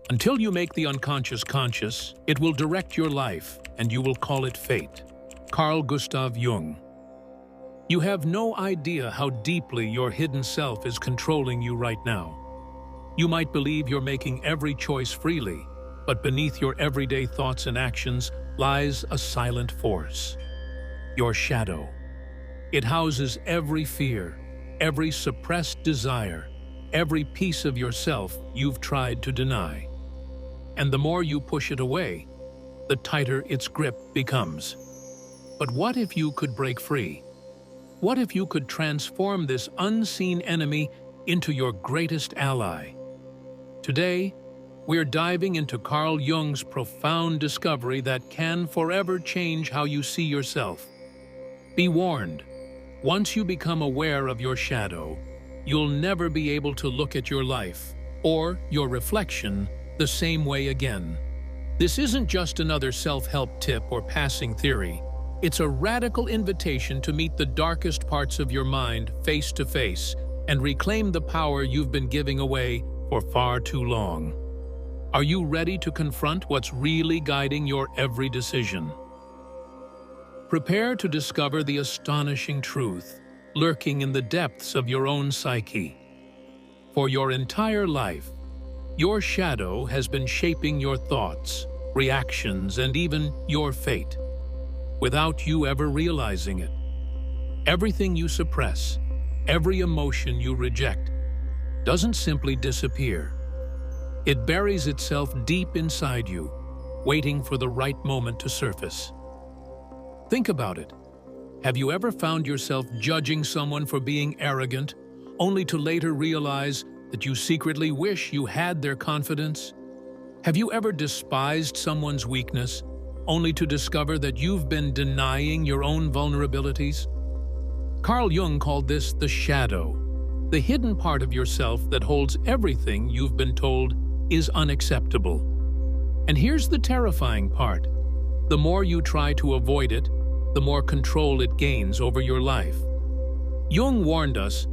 Until you make the unconscious conscious, it will direct your life, and you will call it fate. Carl Gustav Jung. You have no idea how deeply your hidden self is controlling you right now. You might believe you're making every choice freely, but beneath your everyday thoughts and actions lies a silent force. Your shadow. It houses every fear, every suppressed desire, every piece of yourself you've tried to deny. And the more you push it away, the tighter its grip becomes. But what if you could break free? What if you could transform this unseen enemy into your greatest ally? Today, we're diving into Carl Jung's profound discovery that can forever change how you see yourself. Be warned, once you become aware of your shadow, you'll never be able to look at your life, or your reflection, the same way again. This isn't just another self-help tip or passing theory. It's a radical invitation to meet the darkest parts of your mind face to face and reclaim the power you've been giving away for far too long. Are you ready to confront what's really guiding your every decision? Prepare to discover the astonishing truth lurking in the depths of your own psyche. For your entire life, your shadow has been shaping your thoughts, reactions, and even your fate, without you ever realizing it. Everything you suppress, every emotion you reject, doesn't simply disappear. It buries itself deep inside you, waiting for the right moment to surface. Think about it. Have you ever found yourself judging someone for being arrogant, only to later realize that you secretly wish you had their confidence? Have you ever despised someone's weakness, only to discover that you've been denying your own vulnerabilities? Carl Jung called this the shadow, the hidden part of yourself that holds everything you've been told is unacceptable. And here's the terrifying part. The more you try to avoid it, the more control it gains over your life. Jung warned us,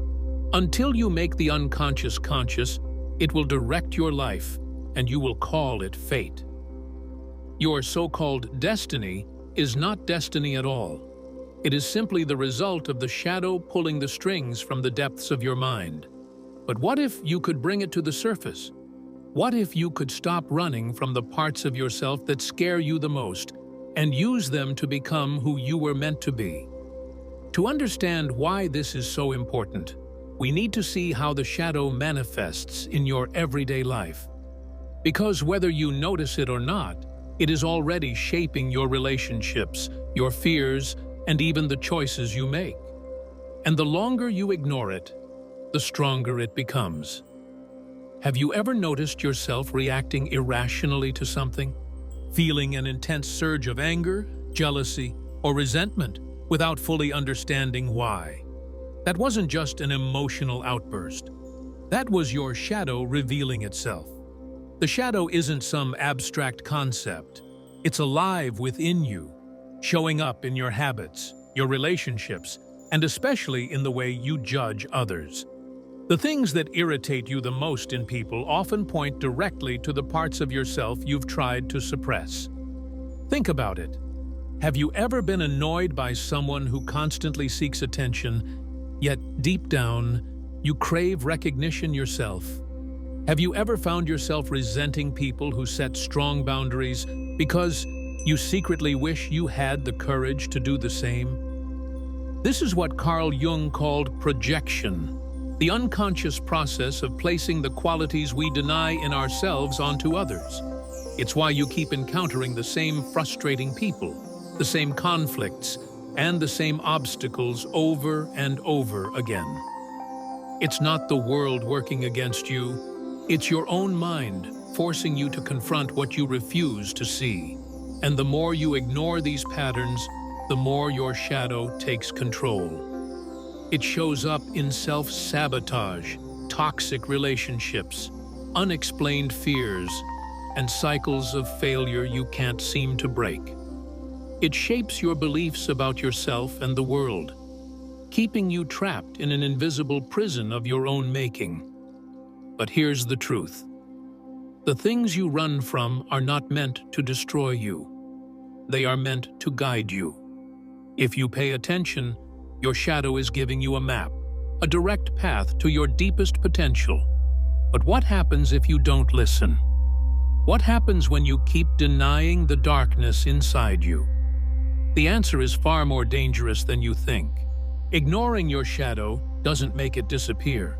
until you make the unconscious conscious, it will direct your life, and you will call it fate. Your so-called destiny is not destiny at all. It is simply the result of the shadow pulling the strings from the depths of your mind. But what if you could bring it to the surface? What if you could stop running from the parts of yourself that scare you the most and use them to become who you were meant to be? To understand why this is so important, we need to see how the shadow manifests in your everyday life. Because whether you notice it or not, it is already shaping your relationships, your fears, and even the choices you make. And the longer you ignore it, the stronger it becomes. Have you ever noticed yourself reacting irrationally to something? Feeling an intense surge of anger, jealousy, or resentment without fully understanding why? That wasn't just an emotional outburst. That was your shadow revealing itself. The shadow isn't some abstract concept. It's alive within you, showing up in your habits, your relationships, and especially in the way you judge others. The things that irritate you the most in people often point directly to the parts of yourself you've tried to suppress. Think about it. Have you ever been annoyed by someone who constantly seeks attention, yet deep down, you crave recognition yourself? Have you ever found yourself resenting people who set strong boundaries because you secretly wish you had the courage to do the same? This is what Carl Jung called projection, the unconscious process of placing the qualities we deny in ourselves onto others. It's why you keep encountering the same frustrating people, the same conflicts, and the same obstacles over and over again. It's not the world working against you, it's your own mind forcing you to confront what you refuse to see. And the more you ignore these patterns, the more your shadow takes control. It shows up in self-sabotage, toxic relationships, unexplained fears, and cycles of failure you can't seem to break. It shapes your beliefs about yourself and the world, keeping you trapped in an invisible prison of your own making. But here's the truth. The things you run from are not meant to destroy you. They are meant to guide you. If you pay attention, your shadow is giving you a map, a direct path to your deepest potential. But what happens if you don't listen? What happens when you keep denying the darkness inside you? The answer is far more dangerous than you think. Ignoring your shadow doesn't make it disappear.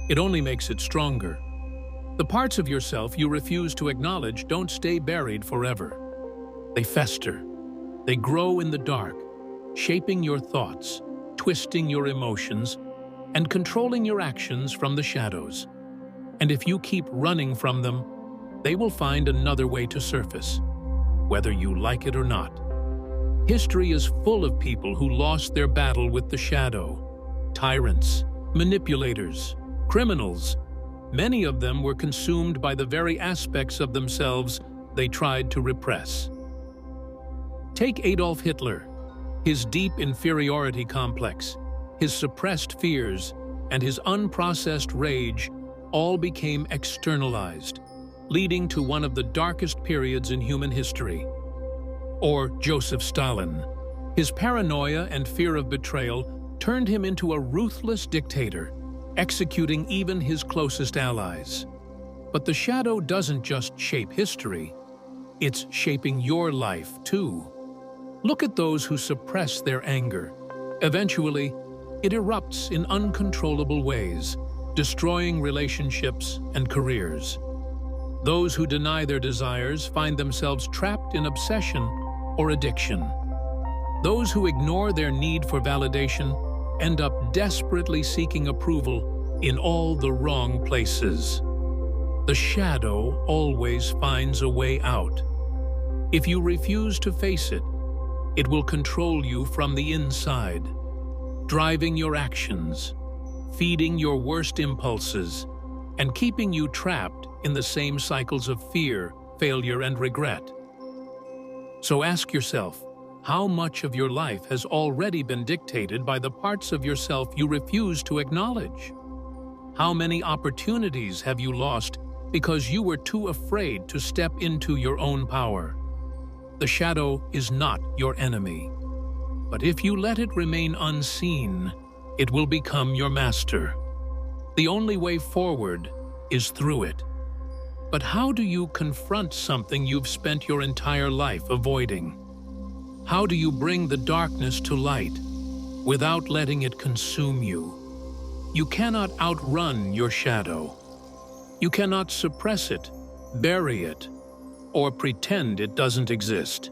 It only makes it stronger. The parts of yourself you refuse to acknowledge don't stay buried forever. They fester. They grow in the dark, shaping your thoughts, twisting your emotions, and controlling your actions from the shadows. And if you keep running from them, they will find another way to surface, whether you like it or not. History is full of people who lost their battle with the shadow. Tyrants, manipulators, criminals. Many of them were consumed by the very aspects of themselves they tried to repress. Take Adolf Hitler. His deep inferiority complex, his suppressed fears, and his unprocessed rage all became externalized, leading to one of the darkest periods in human history. Or Joseph Stalin. His paranoia and fear of betrayal turned him into a ruthless dictator, executing even his closest allies. But the shadow doesn't just shape history, it's shaping your life too. Look at those who suppress their anger. Eventually, it erupts in uncontrollable ways, destroying relationships and careers. Those who deny their desires find themselves trapped in obsession or addiction. Those who ignore their need for validation end up desperately seeking approval in all the wrong places. The shadow always finds a way out. If you refuse to face it, it will control you from the inside, driving your actions, feeding your worst impulses, and keeping you trapped in the same cycles of fear, failure, and regret. So ask yourself, how much of your life has already been dictated by the parts of yourself you refuse to acknowledge? How many opportunities have you lost because you were too afraid to step into your own power? The shadow is not your enemy, but if you let it remain unseen, it will become your master. The only way forward is through it. But how do you confront something you've spent your entire life avoiding? How do you bring the darkness to light without letting it consume you? You cannot outrun your shadow. You cannot suppress it, bury it, or pretend it doesn't exist.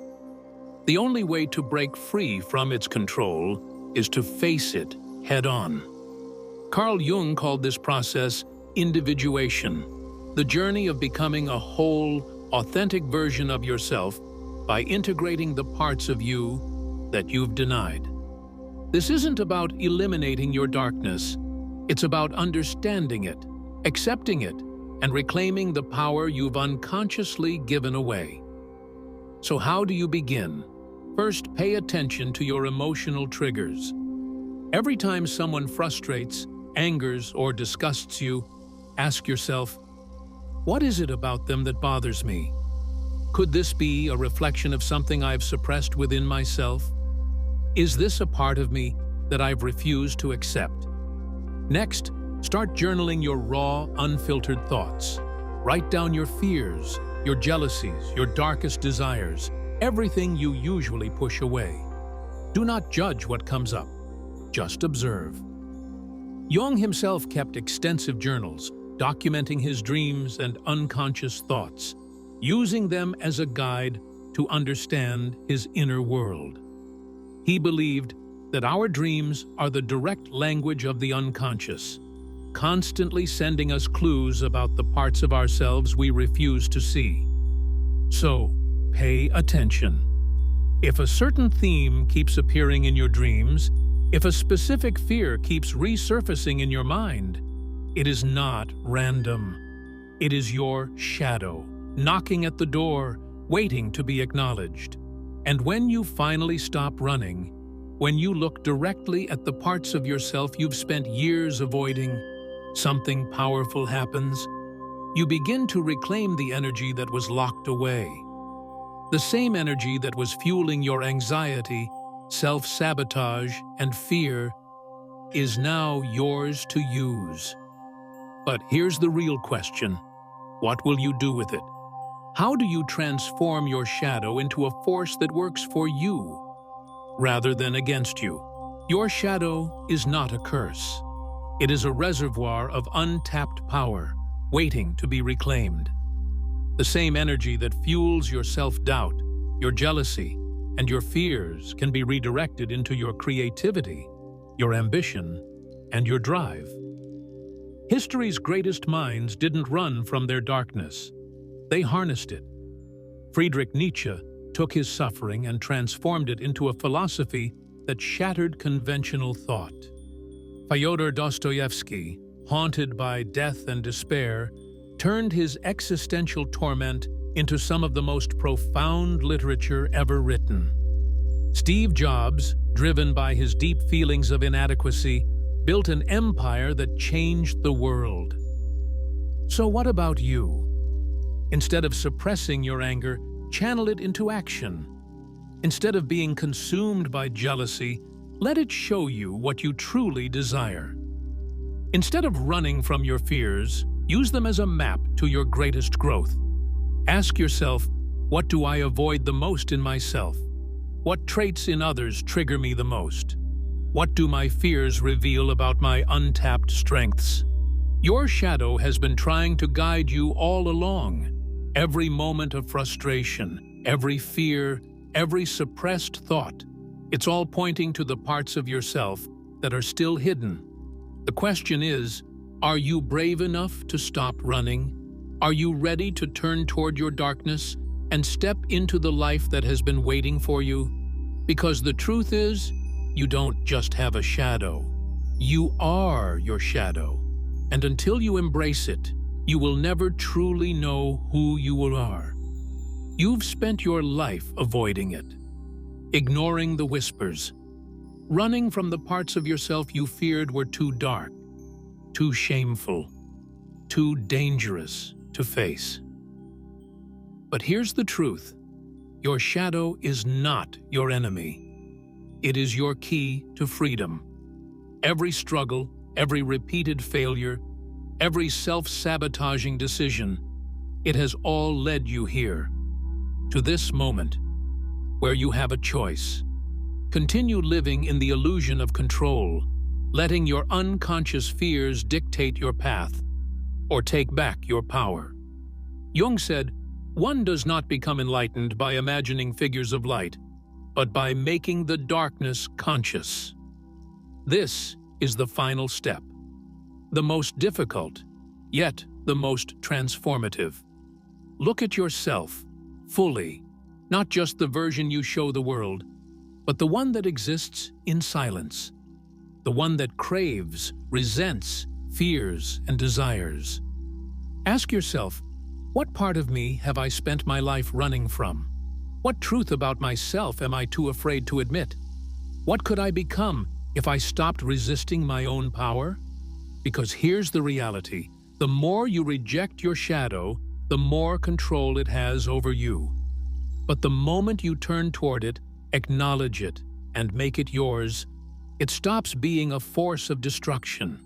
The only way to break free from its control is to face it head-on. Carl Jung called this process individuation, the journey of becoming a whole, authentic version of yourself by integrating the parts of you that you've denied. This isn't about eliminating your darkness. It's about understanding it, accepting it, and reclaiming the power you've unconsciously given away. So how do you begin? First, pay attention to your emotional triggers. Every time someone frustrates, angers, or disgusts you, ask yourself, what is it about them that bothers me? Could this be a reflection of something I've suppressed within myself? Is this a part of me that I've refused to accept? Next, start journaling your raw, unfiltered thoughts. Write down your fears, your jealousies, your darkest desires, everything you usually push away. Do not judge what comes up. Just observe. Jung himself kept extensive journals, documenting his dreams and unconscious thoughts, using them as a guide to understand his inner world. He believed that our dreams are the direct language of the unconscious, constantly sending us clues about the parts of ourselves we refuse to see. So, pay attention. If a certain theme keeps appearing in your dreams, if a specific fear keeps resurfacing in your mind, it is not random. It is your shadow, knocking at the door, waiting to be acknowledged. And when you finally stop running, when you look directly at the parts of yourself you've spent years avoiding, something powerful happens. you begin to reclaim the energy that was locked away. The same energy that was fueling your anxiety, self-sabotage, and fear is now yours to use. But here's the real question. What will you do with it? How do you transform your shadow into a force that works for you rather than against you? Your shadow is not a curse. It is a reservoir of untapped power, waiting to be reclaimed. The same energy that fuels your self-doubt, your jealousy, and your fears can be redirected into your creativity, your ambition, and your drive. History's greatest minds didn't run from their darkness. They harnessed it. Friedrich Nietzsche took his suffering and transformed it into a philosophy that shattered conventional thought. Fyodor Dostoevsky, haunted by death and despair, turned his existential torment into some of the most profound literature ever written. Steve Jobs, driven by his deep feelings of inadequacy, built an empire that changed the world. So what about you? Instead of suppressing your anger, channel it into action. Instead of being consumed by jealousy, let it show you what you truly desire. Instead of running from your fears, use them as a map to your greatest growth. Ask yourself, what do I avoid the most in myself? What traits in others trigger me the most? What do my fears reveal about my untapped strengths? Your shadow has been trying to guide you all along. Every moment of frustration, every fear, every suppressed thought, it's all pointing to the parts of yourself that are still hidden. The question is, are you brave enough to stop running? Are you ready to turn toward your darkness and step into the life that has been waiting for you? Because the truth is, you don't just have a shadow. You are your shadow. And until you embrace it, you will never truly know who you are. You've spent your life avoiding it, ignoring the whispers, running from the parts of yourself you feared were too dark, too shameful, too dangerous to face. But here's the truth. Your shadow is not your enemy. It is your key to freedom. Every struggle, every repeated failure, every self-sabotaging decision, it has all led you here, to this moment, where you have a choice. Continue living in the illusion of control, letting your unconscious fears dictate your path, or take back your power. Jung said, "One does not become enlightened by imagining figures of light, but by making the darkness conscious." This is the final step. The most difficult, yet the most transformative. Look at yourself fully, not just the version you show the world, but the one that exists in silence, the one that craves, resents, fears, and desires. Ask yourself, what part of me have I spent my life running from? What truth about myself am I too afraid to admit? What could I become if I stopped resisting my own power? Because here's the reality. The more you reject your shadow, the more control it has over you. But the moment you turn toward it, acknowledge it, and make it yours, it stops being a force of destruction.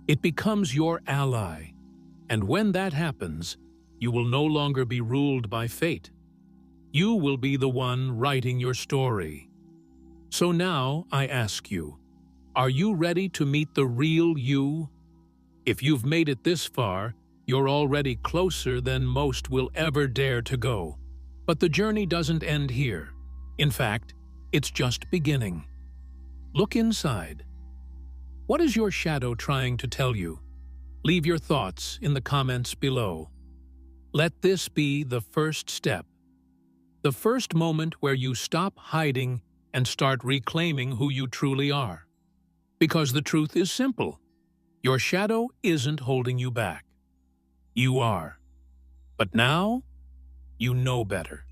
It becomes your ally. And when that happens, you will no longer be ruled by fate. You will be the one writing your story. So now I ask you, are you ready to meet the real you? If you've made it this far, you're already closer than most will ever dare to go. But the journey doesn't end here. In fact, it's just beginning. Look inside. What is your shadow trying to tell you? Leave your thoughts in the comments below. Let this be the first step. The first moment where you stop hiding and start reclaiming who you truly are. Because the truth is simple. Your shadow isn't holding you back. You are. But now, you know better.